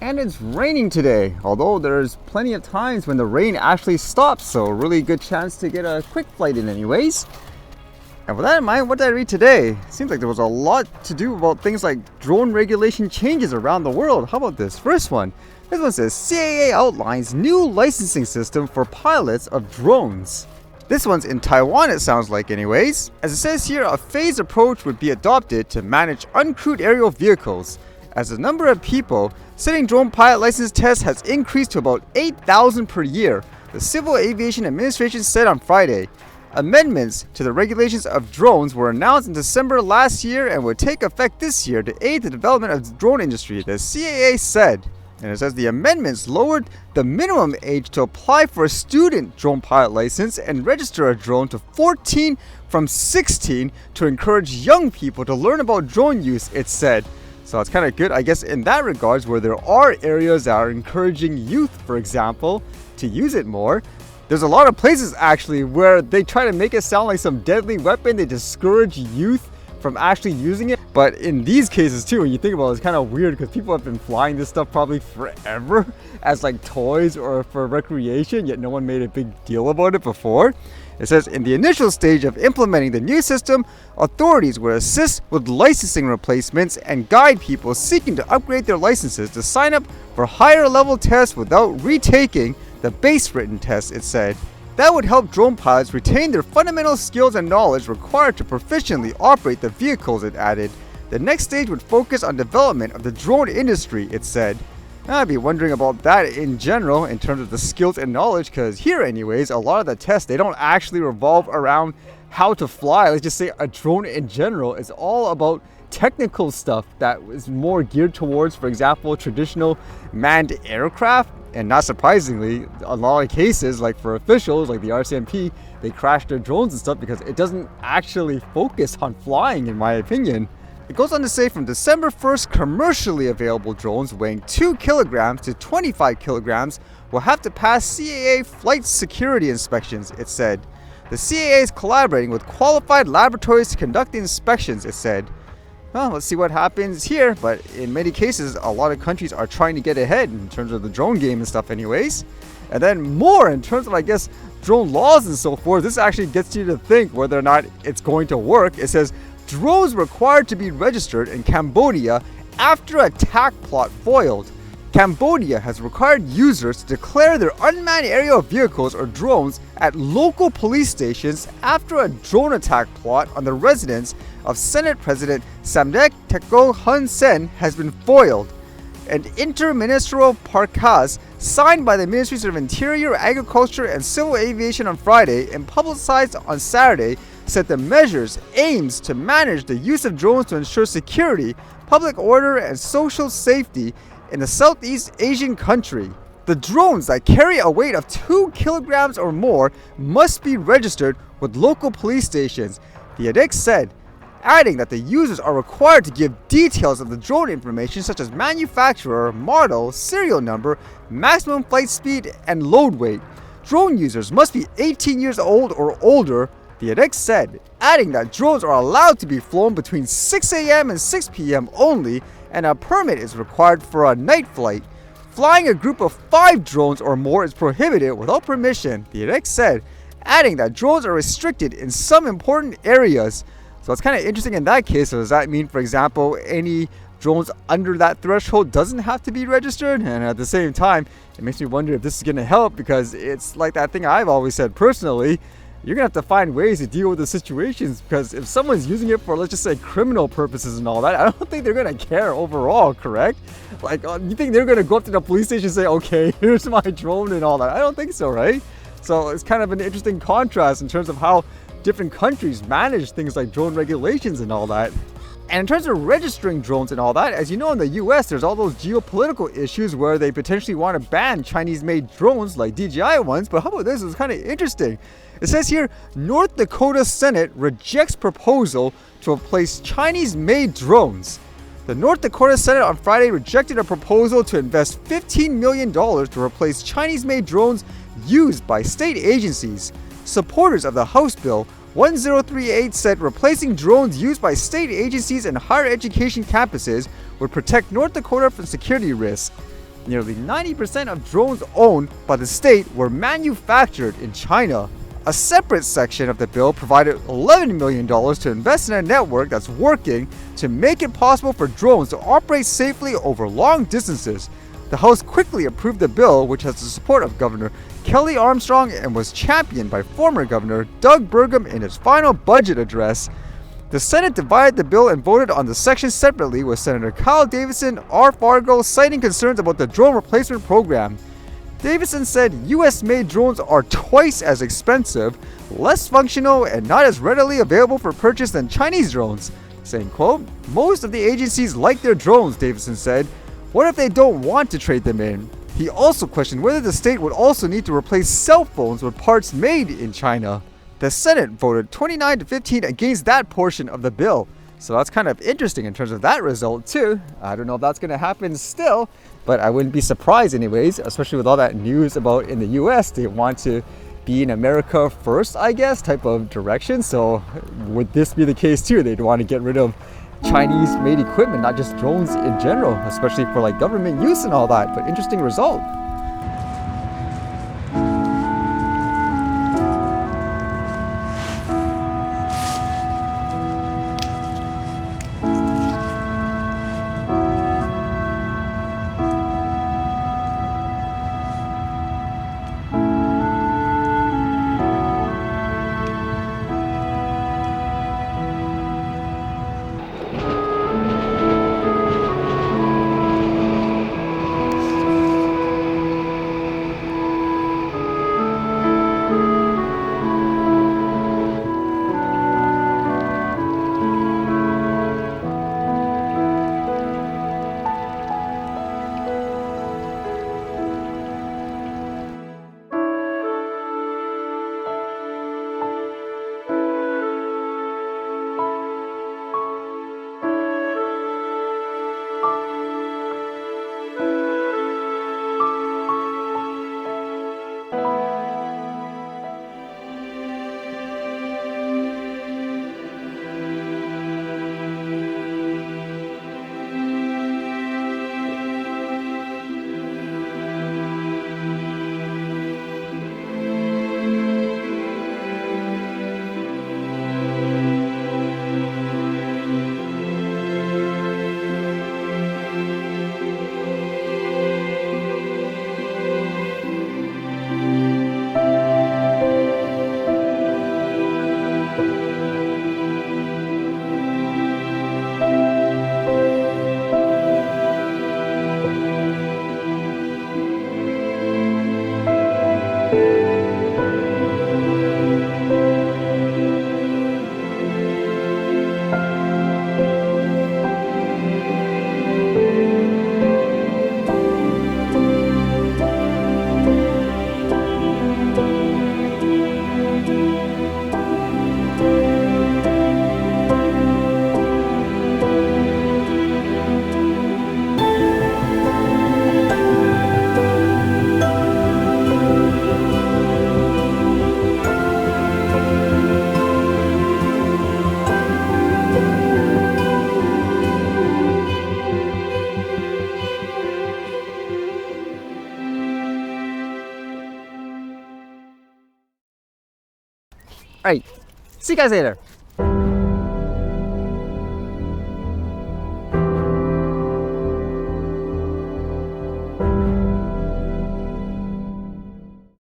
And it's raining today, although there's plenty of times when the rain actually stops, so a really good chance to get a quick flight in anyways. And with that in mind, what did I read today? Seems like there was a lot to do about things like drone regulation changes around the world. How about this first one? This one says CAA outlines new licensing system for pilots of drones. This one's in Taiwan, it sounds like anyways. As it says here, a phased approach would be adopted to manage uncrewed aerial vehicles, as the number of people sitting drone pilot license tests has increased to about 8,000 per year, the Civil Aviation Administration said on Friday. Amendments to the regulations of drones were announced in December last year and would take effect this year to aid the development of the drone industry, the CAA said. And it says the amendments lowered the minimum age to apply for a student drone pilot license and register a drone to 14 from 16 to encourage young people to learn about drone use, it said. So it's kind of good, I guess, in that regards, where there are areas that are encouraging youth, for example, to use it more. There's a lot of places actually where they try to make it sound like some deadly weapon. They discourage youth from actually using it. But in these cases too, when you think about it, it's kind of weird because people have been flying this stuff probably forever as like toys or for recreation, yet no one made a big deal about it before. It says in the initial stage of implementing the new system, authorities will assist with licensing replacements and guide people seeking to upgrade their licenses to sign up for higher level tests without retaking the base written test, it said. That would help drone pilots retain their fundamental skills and knowledge required to proficiently operate the vehicles, it added. The next stage would focus on development of the drone industry, it said. I'd be wondering about that in general in terms of the skills and knowledge, because here anyways, a lot of the tests, they don't actually revolve around how to fly. Let's just say a drone in general is all about technical stuff that is more geared towards, for example, traditional manned aircraft. And not surprisingly, a lot of cases, like for officials like the RCMP, they crash their drones and stuff because it doesn't actually focus on flying, in my opinion. It goes on to say from December 1st, commercially available drones weighing 2 kilograms to 25 kilograms will have to pass CAA flight security inspections, it said. The CAA is collaborating with qualified laboratories to conduct the inspections, it said. Well, let's see what happens here, but in many cases, a lot of countries are trying to get ahead in terms of the drone game and stuff anyways. And then more in terms of, I guess, drone laws and so forth. This actually gets you to think whether or not it's going to work. It says, drones required to be registered in Cambodia after attack plot foiled. Cambodia has required users to declare their unmanned aerial vehicles or drones at local police stations after a drone attack plot on the residence of Senate President Samdech Techo Hun Sen has been foiled. An interministerial parcas signed by the Ministries of Interior, Agriculture and Civil Aviation on Friday and publicized on Saturday said the measures aims to manage the use of drones to ensure security, public order and social safety in the Southeast Asian country. The drones that carry a weight of 2 kilograms or more must be registered with local police stations, the edict said, adding that the users are required to give details of the drone information such as manufacturer, model, serial number, maximum flight speed, and load weight. Drone users must be 18 years old or older, the edict said, adding that drones are allowed to be flown between 6 a.m. and 6 p.m. only, and a permit is required for a night flight. Flying a group of 5 drones or more is prohibited without permission, the edict said, adding that drones are restricted in some important areas. So it's kind of interesting in that case. So does that mean, for example, any drones under that threshold doesn't have to be registered? And at the same time, it makes me wonder if this is going to help, because it's like that thing I've always said personally. You're going to have to find ways to deal with the situations, because if someone's using it for, let's just say, criminal purposes and all that, I don't think they're going to care overall, correct? Like, you think they're going to go up to the police station and say, okay, here's my drone and all that? I don't think so, right? So it's kind of an interesting contrast in terms of how different countries manage things like drone regulations and all that. And in terms of registering drones and all that, as you know, in the US, there's all those geopolitical issues where they potentially want to ban Chinese-made drones like DJI ones. But how about this? It's kind of interesting. It says here, North Dakota Senate rejects proposal to replace Chinese-made drones. The North Dakota Senate on Friday rejected a proposal to invest $15 million to replace Chinese-made drones used by state agencies. Supporters of the House Bill 1038 said replacing drones used by state agencies and higher education campuses would protect North Dakota from security risks. Nearly 90% of drones owned by the state were manufactured in China. A separate section of the bill provided $11 million to invest in a network that's working to make it possible for drones to operate safely over long distances. The House quickly approved the bill, which has the support of Governor Kelly Armstrong and was championed by former Governor Doug Burgum in his final budget address. The Senate divided the bill and voted on the section separately, with Senator Kyle Davidson, R. Fargo, citing concerns about the drone replacement program. Davidson said US-made drones are twice as expensive, less functional, and not as readily available for purchase than Chinese drones, saying, quote, "Most of the agencies like their drones," Davidson said. "What if they don't want to trade them in?" He also questioned whether the state would also need to replace cell phones with parts made in China. The Senate voted 29 to 15 against that portion of the bill. So that's kind of interesting in terms of that result too. I don't know if that's going to happen still, but I wouldn't be surprised anyways, especially with all that news about in the US, they want to be in America first, I guess, type of direction. So would this be the case too? They'd want to get rid of Chinese-made equipment, not just drones in general, especially for like government use and all that. But interesting result. All right, see you guys later.